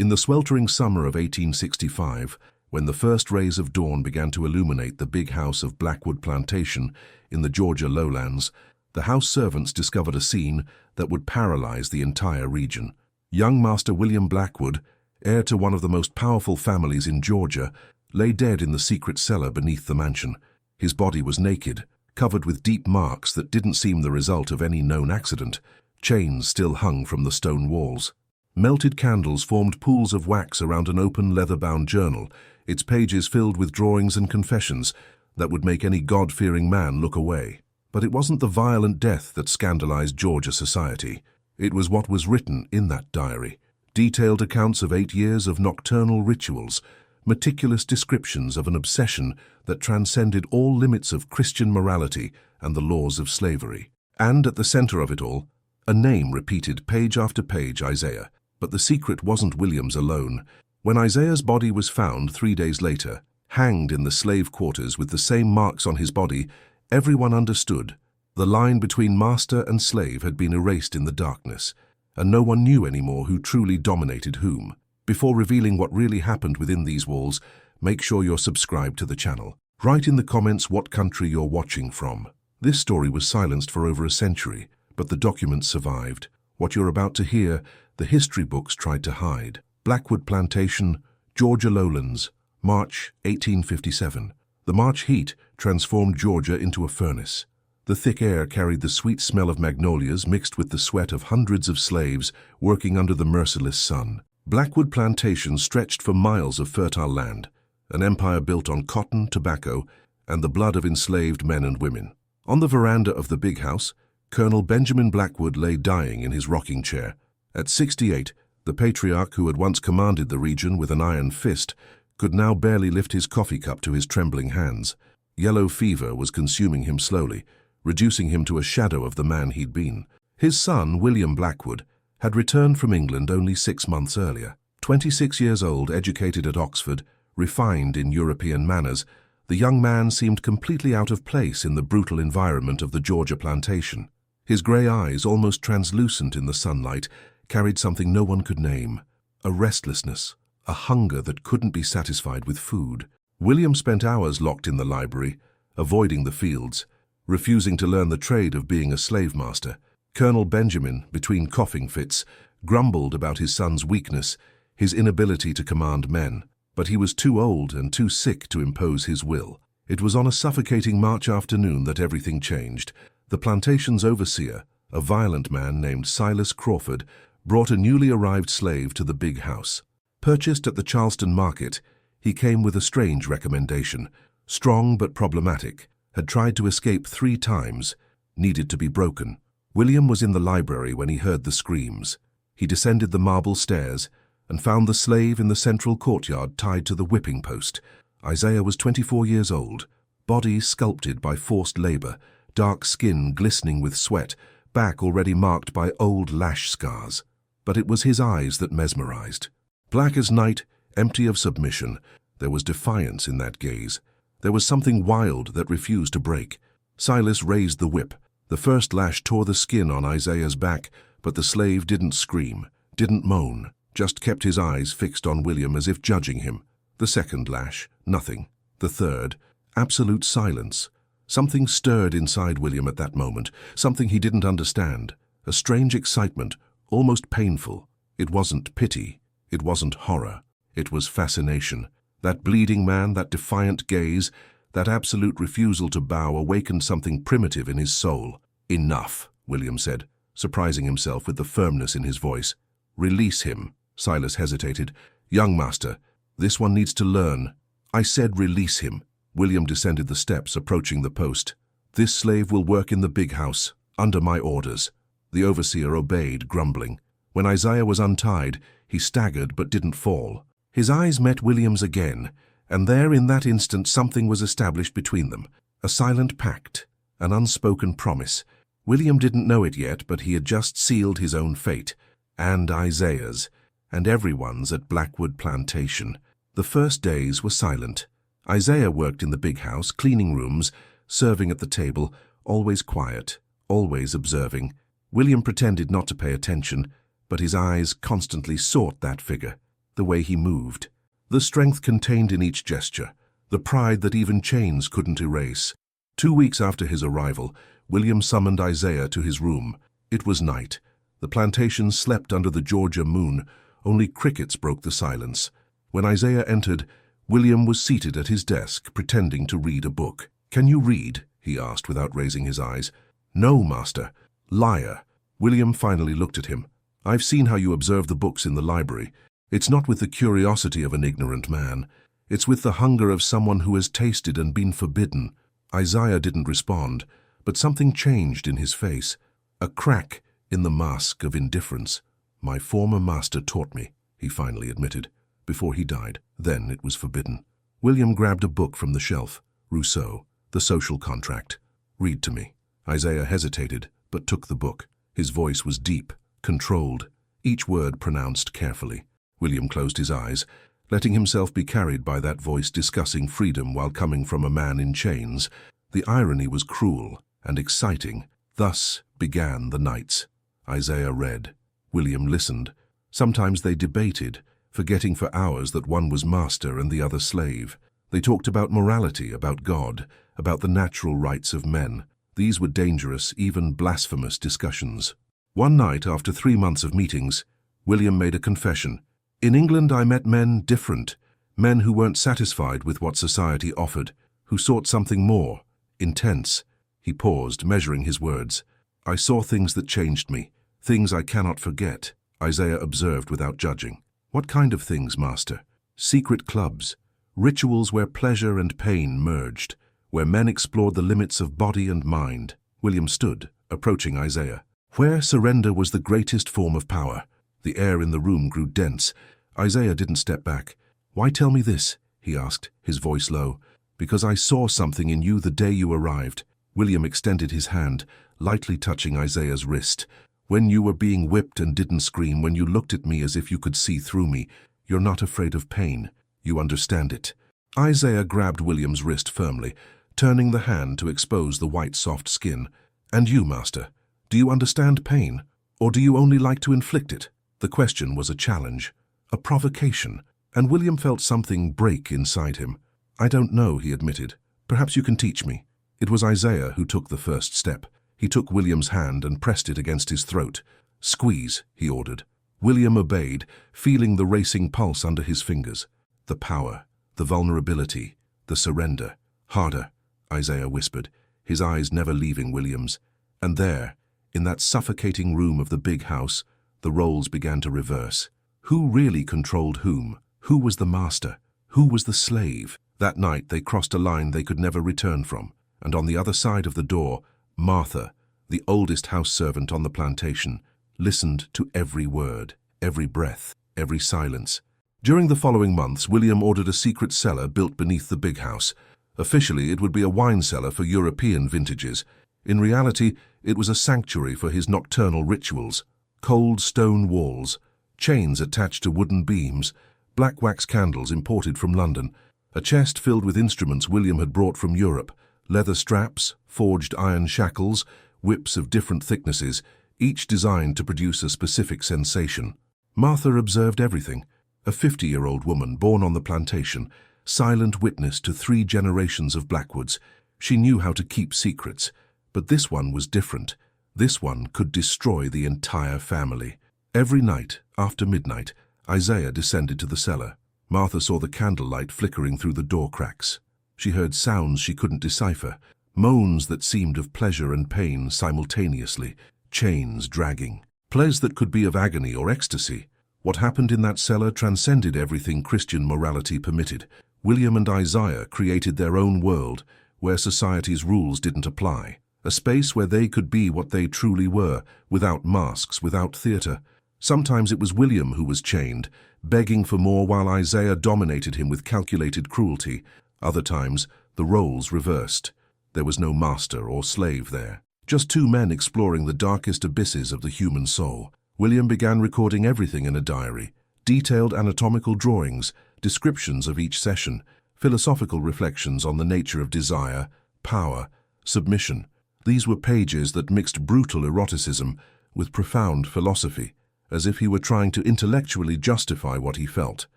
In the sweltering summer of 1865, when the first rays of dawn began to illuminate the big house of Blackwood Plantation in the Georgia lowlands, the house servants discovered a scene that would paralyze the entire region. Young Master William Blackwood, heir to one of the most powerful families in Georgia, lay dead in the secret cellar beneath the mansion. His body was naked, covered with deep marks that didn't seem the result of any known accident. Chains still hung from the stone walls. Melted candles formed pools of wax around an open leather-bound journal, its pages filled with drawings and confessions that would make any God-fearing man look away. But it wasn't the violent death that scandalized Georgia society. It was what was written in that diary. Detailed accounts of 8 years of nocturnal rituals, meticulous descriptions of an obsession that transcended all limits of Christian morality and the laws of slavery. And at the center of it all, a name repeated page after page: Isaiah. But the secret wasn't William's alone. When Isaiah's body was found 3 days later, hanged in the slave quarters with the same marks on his body, everyone understood. The line between master and slave had been erased in the darkness, and no one knew anymore who truly dominated whom. Before revealing what really happened within these walls, make sure you're subscribed to the channel. Write in the comments what country you're watching from. This story was silenced for over a century, but the documents survived. What you're about to hear, the history books tried to hide. Blackwood Plantation, Georgia lowlands, March 1857. The March heat transformed Georgia into a furnace. The thick air carried the sweet smell of magnolias mixed with the sweat of hundreds of slaves working under the merciless sun. Blackwood Plantation stretched for miles of fertile land, an empire built on cotton, tobacco, and the blood of enslaved men and women. On the veranda of the big house, Colonel Benjamin Blackwood lay dying in his rocking chair. At 68, the patriarch who had once commanded the region with an iron fist could now barely lift his coffee cup to his trembling hands. Yellow fever was consuming him slowly, reducing him to a shadow of the man he'd been. His son, William Blackwood, had returned from England only 6 months earlier. 26 years old, educated at Oxford, refined in European manners, the young man seemed completely out of place in the brutal environment of the Georgia plantation. His grey eyes, almost translucent in the sunlight, carried something no one could name: a restlessness, a hunger that couldn't be satisfied with food. William spent hours locked in the library, avoiding the fields, refusing to learn the trade of being a slave master. Colonel Benjamin, between coughing fits, grumbled about his son's weakness, his inability to command men. But he was too old and too sick to impose his will. It was on a suffocating March afternoon that everything changed. The plantation's overseer, a violent man named Silas Crawford, brought a newly arrived slave to the big house. Purchased at the Charleston market, he came with a strange recommendation. Strong but problematic, had tried to escape 3 times, needed to be broken. William was in the library when he heard the screams. He descended the marble stairs and found the slave in the central courtyard tied to the whipping post. Isaiah was 24 years old, body sculpted by forced labor, dark skin glistening with sweat, back already marked by old lash scars. But it was his eyes that mesmerized. Black as night, empty of submission, there was defiance in that gaze. There was something wild that refused to break. Silas raised the whip. The first lash tore the skin on Isaiah's back, but the slave didn't scream, didn't moan, just kept his eyes fixed on William as if judging him. The second lash, nothing. The third, absolute silence. Something stirred inside William at that moment, something he didn't understand. A strange excitement, almost painful. It wasn't pity. It wasn't horror. It was fascination. That bleeding man, that defiant gaze, that absolute refusal to bow awakened something primitive in his soul. "Enough," William said, surprising himself with the firmness in his voice. "Release him." Silas hesitated. "Young master, this one needs to learn." "I said release him." William descended the steps, approaching the post. "This slave will work in the big house, under my orders." The overseer obeyed, grumbling. When Isaiah was untied, he staggered but didn't fall. His eyes met William's again, and there in that instant something was established between them. A silent pact, an unspoken promise. William didn't know it yet, but he had just sealed his own fate, and Isaiah's, and everyone's at Blackwood Plantation. The first days were silent. Isaiah worked in the big house, cleaning rooms, serving at the table, always quiet, always observing. William pretended not to pay attention, but his eyes constantly sought that figure. the way he moved. The strength contained in each gesture, the pride that even chains couldn't erase. 2 weeks after his arrival, William summoned Isaiah to his room. It was night. The plantation slept under the Georgia moon. Only crickets broke the silence. When Isaiah entered, William was seated at his desk, pretending to read a book. "Can you read?" he asked without raising his eyes. "No, master." "Liar." William finally looked at him. "I've seen how you observe the books in the library. It's not with the curiosity of an ignorant man. It's with the hunger of someone who has tasted and been forbidden." Isaiah didn't respond, but something changed in his face. A crack in the mask of indifference. "My former master taught me," he finally admitted, "before he died. Then it was forbidden." William grabbed a book from the shelf. Rousseau, The Social Contract. "Read to me." Isaiah hesitated, but took the book. His voice was deep, controlled, each word pronounced carefully. William closed his eyes, letting himself be carried by that voice discussing freedom while coming from a man in chains. The irony was cruel and exciting. Thus began the nights. Isaiah read. William listened. Sometimes they debated, forgetting for hours that one was master and the other slave. They talked about morality, about God, about the natural rights of men. These were dangerous, even blasphemous discussions. One night, after 3 months of meetings, William made a confession. "In England I met men different, men who weren't satisfied with what society offered, who sought something more, intense." He paused, measuring his words. "I saw things that changed me, things I cannot forget," Isaiah observed without judging. "What kind of things, master?" "Secret clubs, rituals where pleasure and pain merged, where men explored the limits of body and mind." William stood, approaching Isaiah. "Where surrender was the greatest form of power." The air in the room grew dense. Isaiah didn't step back. "Why tell me this?" he asked, his voice low. "Because I saw something in you the day you arrived." William extended his hand, lightly touching Isaiah's wrist. "When you were being whipped and didn't scream, when you looked at me as if you could see through me, you're not afraid of pain. You understand it." Isaiah grabbed William's wrist firmly, turning the hand to expose the white, soft skin. "And you, master, do you understand pain? Or do you only like to inflict it?" The question was a challenge, a provocation, and William felt something break inside him. "I don't know," he admitted. "Perhaps you can teach me." It was Isaiah who took the first step. He took William's hand and pressed it against his throat. "Squeeze," he ordered. William obeyed, feeling the racing pulse under his fingers. The power, the vulnerability, the surrender. "Harder," Isaiah whispered, his eyes never leaving William's. And there, in that suffocating room of the big house, the roles began to reverse. Who really controlled whom? Who was the master? Who was the slave? That night they crossed a line they could never return from, and on the other side of the door, Martha, the oldest house servant on the plantation, listened to every word, every breath, every silence. During the following months, William ordered a secret cellar built beneath the big house. Officially, it would be a wine cellar for European vintages. In reality, it was a sanctuary for his nocturnal rituals. Cold stone walls, chains attached to wooden beams, black wax candles imported from London, a chest filled with instruments William had brought from Europe, leather straps, forged iron shackles, whips of different thicknesses, each designed to produce a specific sensation. Martha observed everything. A 50-year-old woman born on the plantation, silent witness to 3 generations of Blackwoods. She knew how to keep secrets, but this one was different. This one could destroy the entire family. Every night, after midnight, Isaiah descended to the cellar. Martha saw the candlelight flickering through the door cracks. She heard sounds she couldn't decipher, moans that seemed of pleasure and pain simultaneously, chains dragging, plays that could be of agony or ecstasy. What happened in that cellar transcended everything Christian morality permitted. William and Isaiah created their own world, where society's rules didn't apply. A space where they could be what they truly were, without masks, without theater. Sometimes it was William who was chained, begging for more while Isaiah dominated him with calculated cruelty. Other times, the roles reversed. There was no master or slave there. Just 2 men exploring the darkest abysses of the human soul. William began recording everything in a diary. Detailed anatomical drawings, descriptions of each session, philosophical reflections on the nature of desire, power, submission. These were pages that mixed brutal eroticism with profound philosophy. as if he were trying to intellectually justify what he felt.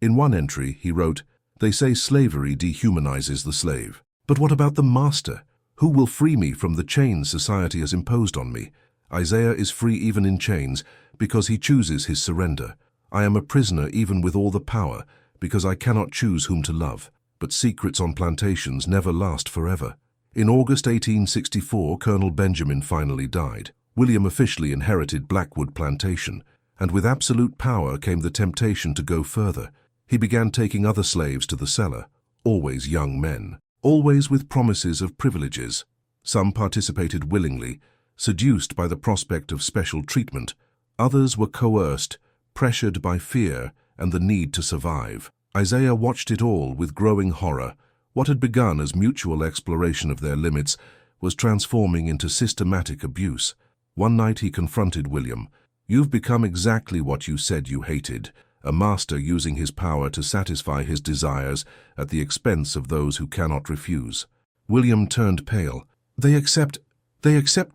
In one entry, he wrote, "They say slavery dehumanizes the slave. But what about the master? Who will free me from the chains society has imposed on me? Isaiah is free even in chains because he chooses his surrender. I am a prisoner even with all the power because I cannot choose whom to love. But secrets on plantations never last forever." In August 1864, Colonel Benjamin finally died. William officially inherited Blackwood Plantation, and with absolute power came the temptation to go further. He began taking other slaves to the cellar, always young men, always with promises of privileges. Some participated willingly, seduced by the prospect of special treatment. Others were coerced, pressured by fear and the need to survive. Isaiah watched it all with growing horror. What had begun as mutual exploration of their limits was transforming into systematic abuse. One night he confronted William. "You've become exactly what you said you hated, a master using his power to satisfy his desires at the expense of those who cannot refuse." William turned pale. They accept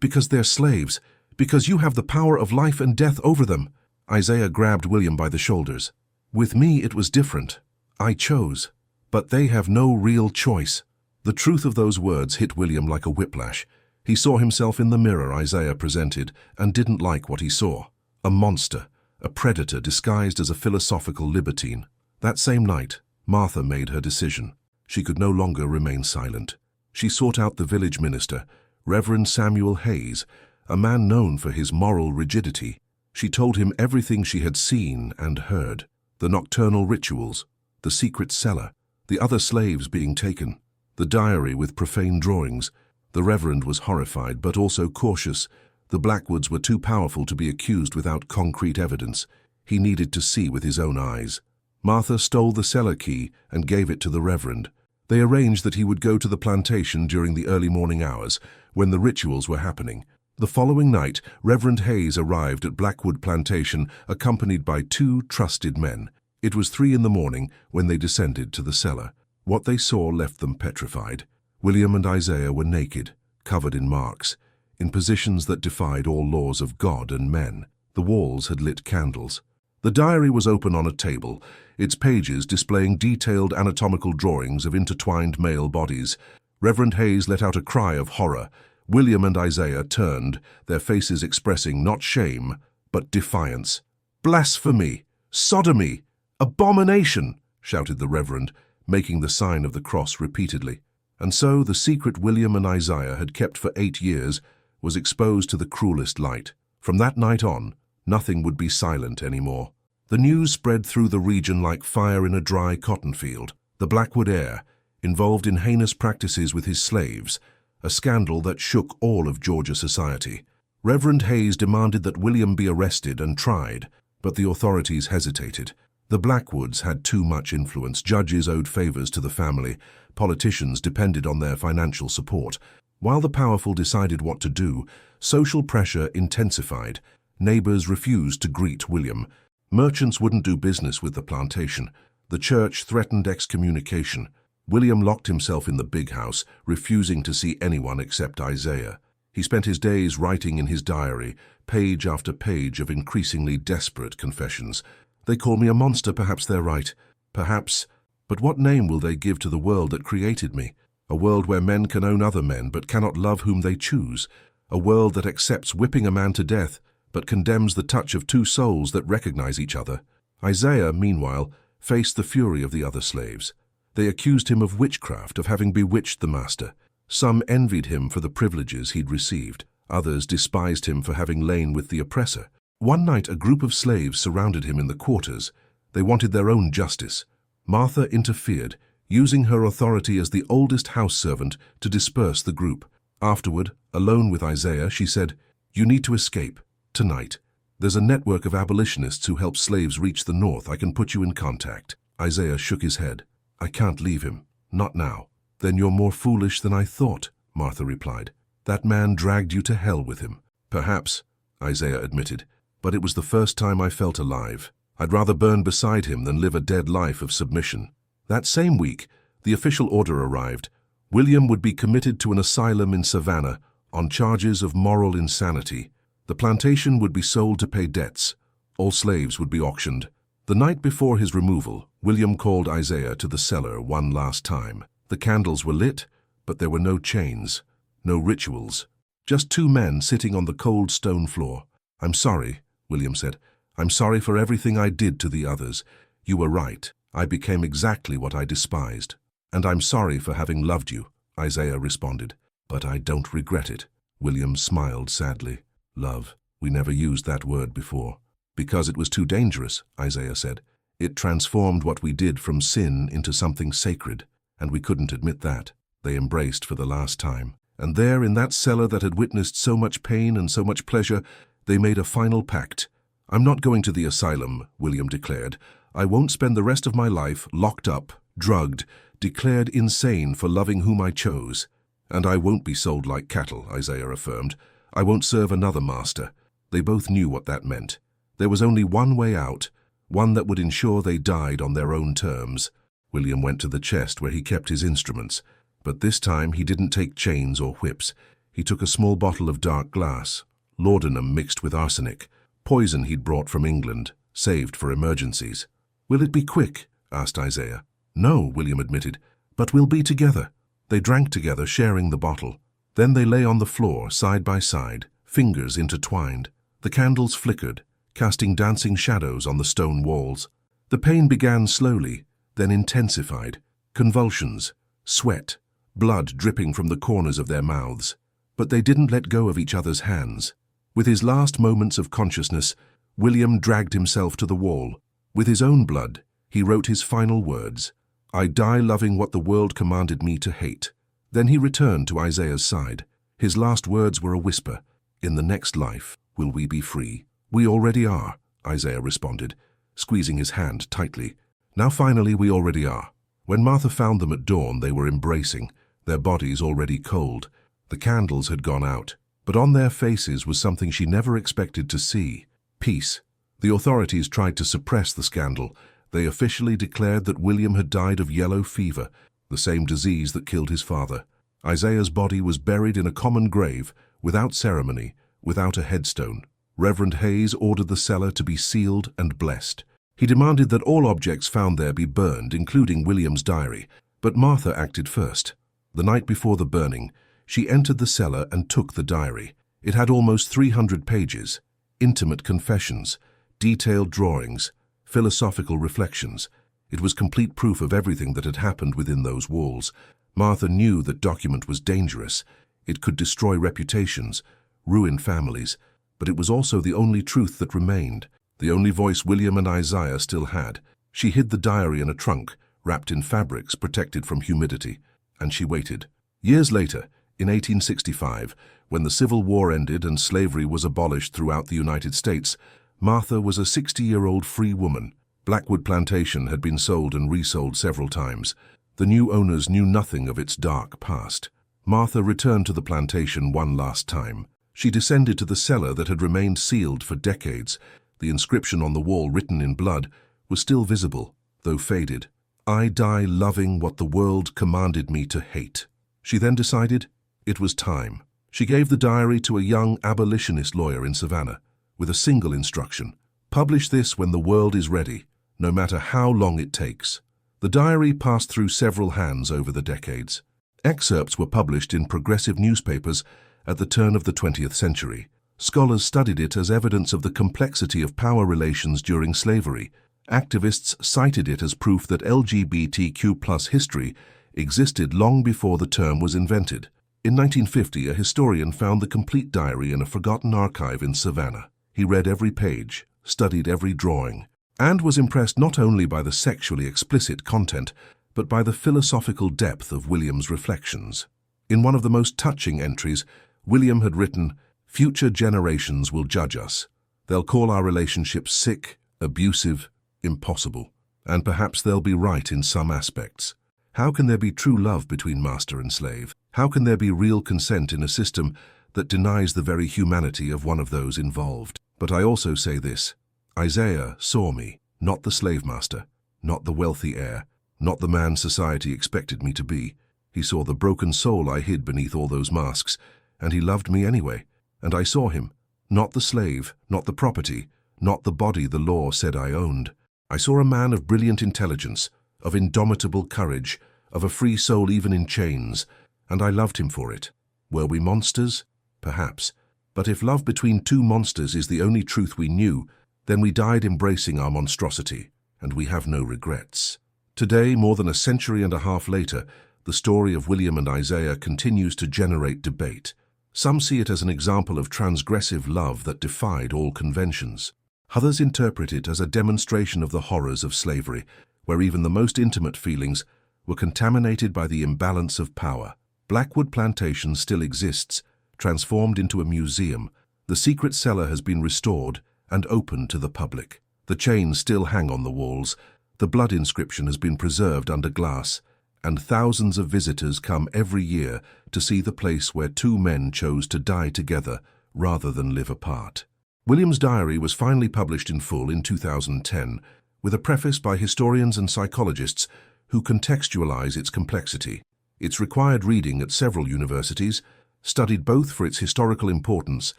because they're slaves, because you have the power of life and death over them." Isaiah grabbed William by the shoulders. "With me it was different. I chose. But they have no real choice." The truth of those words hit William like a whiplash. He saw himself in the mirror Isaiah presented and didn't like what he saw. A monster, a predator disguised as a philosophical libertine. That same night, Martha made her decision. She could no longer remain silent. She sought out the village minister, Reverend Samuel Hayes, a man known for his moral rigidity. She told him everything she had seen and heard, the nocturnal rituals, the secret cellar, the other slaves being taken, the diary with profane drawings. The Reverend was horrified but also cautious. The Blackwoods were too powerful to be accused without concrete evidence. He needed to see with his own eyes. Martha stole the cellar key and gave it to the Reverend. They arranged that he would go to the plantation during the early morning hours, when the rituals were happening. The following night, Reverend Hayes arrived at Blackwood Plantation accompanied by 2 trusted men. It was 3 in the morning when they descended to the cellar. What they saw left them petrified. William and Isaiah were naked, covered in marks, in positions that defied all laws of God and men. The walls had lit candles. The diary was open on a table, its pages displaying detailed anatomical drawings of intertwined male bodies. Reverend Hayes let out a cry of horror. William and Isaiah turned, their faces expressing not shame, but defiance. "Blasphemy! Sodomy! Abomination!" shouted the Reverend, making the sign of the cross repeatedly. And so the secret William and Isaiah had kept for 8 years was exposed to the cruelest light. From that night on, nothing would be silent anymore. The news spread through the region like fire in a dry cotton field. The Blackwood Heir, involved in heinous practices with his slaves, a scandal that shook all of Georgia society. Reverend Hayes demanded that William be arrested and tried, but the authorities hesitated. The Blackwoods had too much influence. Judges owed favors to the family. Politicians depended on their financial support. While the powerful decided what to do, social pressure intensified. Neighbors refused to greet William. Merchants wouldn't do business with the plantation. The church threatened excommunication. William locked himself in the big house, refusing to see anyone except Isaiah. He spent his days writing in his diary, page after page of increasingly desperate confessions. "They call me a monster, perhaps they're right. Perhaps. But what name will they give to the world that created me? A world where men can own other men but cannot love whom they choose. A world that accepts whipping a man to death but condemns the touch of 2 souls that recognize each other." Isaiah, meanwhile, faced the fury of the other slaves. They accused him of witchcraft, of having bewitched the master. Some envied him for the privileges he'd received. Others despised him for having lain with the oppressor. One night, a group of slaves surrounded him in the quarters. They wanted their own justice. Martha interfered, using her authority as the oldest house servant to disperse the group. Afterward, alone with Isaiah, she said, "You need to escape. Tonight. There's a network of abolitionists who help slaves reach the north. I can put you in contact." Isaiah shook his head. "I can't leave him. Not now." "Then you're more foolish than I thought," Martha replied. "That man dragged you to hell with him." "Perhaps," Isaiah admitted, "but it was the first time I felt alive. I'd rather burn beside him than live a dead life of submission." That same week, the official order arrived. William would be committed to an asylum in Savannah on charges of moral insanity. The plantation would be sold to pay debts. All slaves would be auctioned. The night before his removal, William called Isaiah to the cellar one last time. The candles were lit, but there were no chains, no rituals. Just two men sitting on the cold stone floor. "I'm sorry," William said. "I'm sorry for everything I did to the others. You were right. I became exactly what I despised. And I'm sorry for having loved you," Isaiah responded. "But I don't regret it." William smiled sadly. "Love, we never used that word before." "Because it was too dangerous," Isaiah said. "It transformed what we did from sin into something sacred, and we couldn't admit that." They embraced for the last time. And there, in that cellar that had witnessed so much pain and so much pleasure, they made a final pact. "I'm not going to the asylum," William declared. "I won't spend the rest of my life locked up, drugged, declared insane for loving whom I chose. And I won't be sold like cattle," Isaiah affirmed. "I won't serve another master." They both knew what that meant. There was only one way out, one that would ensure they died on their own terms. William went to the chest where he kept his instruments, but this time he didn't take chains or whips. He took a small bottle of dark glass, laudanum mixed with arsenic, poison he'd brought from England, saved for emergencies. "Will it be quick?" asked Isaiah. "No," William admitted, "but we'll be together." They drank together, sharing the bottle. Then they lay on the floor, side by side, fingers intertwined. The candles flickered, casting dancing shadows on the stone walls. The pain began slowly, then intensified. Convulsions, sweat, blood dripping from the corners of their mouths. But they didn't let go of each other's hands. With his last moments of consciousness, William dragged himself to the wall. With his own blood, he wrote his final words, "I die loving what the world commanded me to hate." Then he returned to Isaiah's side. His last words were a whisper, "In the next life, will we be free?" "We already are," Isaiah responded, squeezing his hand tightly. "Now finally we already are." When Martha found them at dawn, they were embracing, their bodies already cold. The candles had gone out, but on their faces was something she never expected to see: peace. The authorities tried to suppress the scandal. They officially declared that William had died of yellow fever, the same disease that killed his father. Isaiah's body was buried in a common grave, without ceremony, without a headstone. Reverend Hayes ordered the cellar to be sealed and blessed. He demanded that all objects found there be burned, including William's diary, but Martha acted first. The night before the burning, she entered the cellar and took the diary. It had almost 300 pages, intimate confessions, detailed drawings, philosophical reflections. It was complete proof of everything that had happened within those walls. Martha knew that document was dangerous. It could destroy reputations, ruin families, but it was also the only truth that remained, the only voice William and Isaiah still had. She hid the diary in a trunk, wrapped in fabrics protected from humidity, and she waited. Years later, in 1865, when the Civil War ended and slavery was abolished throughout the United States, Martha was a 60-year-old free woman. Blackwood Plantation had been sold and resold several times. The new owners knew nothing of its dark past. Martha returned to the plantation one last time. She descended to the cellar that had remained sealed for decades. The inscription on the wall, written in blood, was still visible, though faded. "I die loving what the world commanded me to hate." She then decided it was time. She gave the diary to a young abolitionist lawyer in Savannah, with a single instruction: publish this when the world is ready, no matter how long it takes. The diary passed through several hands over the decades. Excerpts were published in progressive newspapers at the turn of the 20th century. Scholars studied it as evidence of the complexity of power relations during slavery. Activists cited it as proof that LGBTQ+ history existed long before the term was invented. In 1950, a historian found the complete diary in a forgotten archive in Savannah. He read every page, studied every drawing, and was impressed not only by the sexually explicit content, but by the philosophical depth of William's reflections. In one of the most touching entries, William had written, "Future generations will judge us. They'll call our relationships sick, abusive, impossible. And perhaps they'll be right in some aspects. How can there be true love between master and slave? How can there be real consent in a system that denies the very humanity of one of those involved? But I also say this: Isaiah saw me, not the slave master, not the wealthy heir, not the man society expected me to be. He saw the broken soul I hid beneath all those masks, and he loved me anyway. And I saw him, not the slave, not the property, not the body the law said I owned. I saw a man of brilliant intelligence, of indomitable courage, of a free soul even in chains, and I loved him for it. Were we monsters? Perhaps. But if love between two monsters is the only truth we knew, then we died embracing our monstrosity, and we have no regrets. Today, more than a century and a half later, the story of William and Isaiah continues to generate debate. Some see it as an example of transgressive love that defied all conventions. Others interpret it as a demonstration of the horrors of slavery, where even the most intimate feelings were contaminated by the imbalance of power. Blackwood Plantation still exists, transformed into a museum. The secret cellar has been restored and opened to the public. The chains still hang on the walls, the blood inscription has been preserved under glass, and thousands of visitors come every year to see the place where two men chose to die together rather than live apart. William's diary was finally published in full in 2010, with a preface by historians and psychologists who contextualize its complexity. It's required reading at several universities, studied both for its historical importance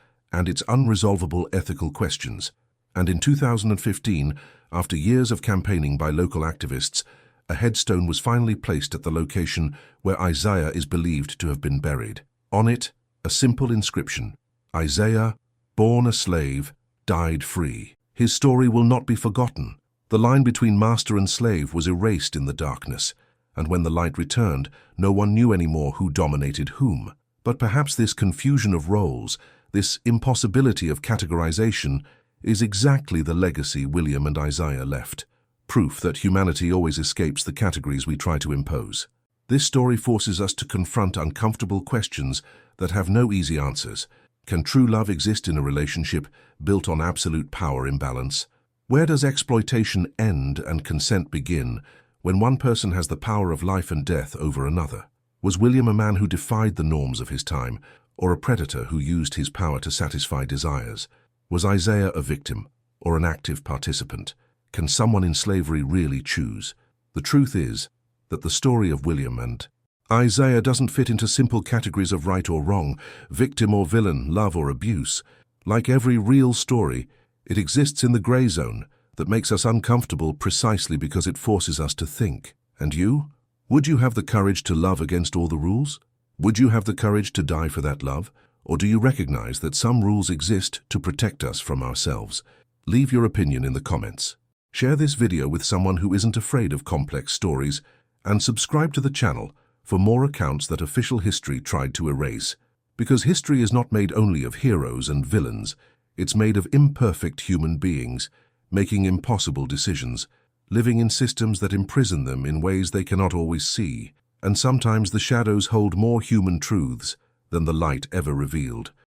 and its unresolvable ethical questions. And in 2015, after years of campaigning by local activists, a headstone was finally placed at the location where Isaiah is believed to have been buried. On it, a simple inscription: Isaiah, born a slave, died free. His story will not be forgotten. The line between master and slave was erased in the darkness, and when the light returned, no one knew anymore who dominated whom. But perhaps this confusion of roles, this impossibility of categorization, is exactly the legacy William and Isaiah left. Proof that humanity always escapes the categories we try to impose. This story forces us to confront uncomfortable questions that have no easy answers. Can true love exist in a relationship built on absolute power imbalance? Where does exploitation end and consent begin when one person has the power of life and death over another? Was William a man who defied the norms of his time, or a predator who used his power to satisfy desires? Was Isaiah a victim, or an active participant? Can someone in slavery really choose? The truth is that the story of William and Isaiah doesn't fit into simple categories of right or wrong, victim or villain, love or abuse. Like every real story, it exists in the gray zone that makes us uncomfortable precisely because it forces us to think. And you? Would you have the courage to love against all the rules? Would you have the courage to die for that love? Or do you recognize that some rules exist to protect us from ourselves? Leave your opinion in the comments. Share this video with someone who isn't afraid of complex stories, and subscribe to the channel for more accounts that official history tried to erase. Because history is not made only of heroes and villains, it's made of imperfect human beings, making impossible decisions, living in systems that imprison them in ways they cannot always see, and sometimes the shadows hold more human truths than the light ever revealed.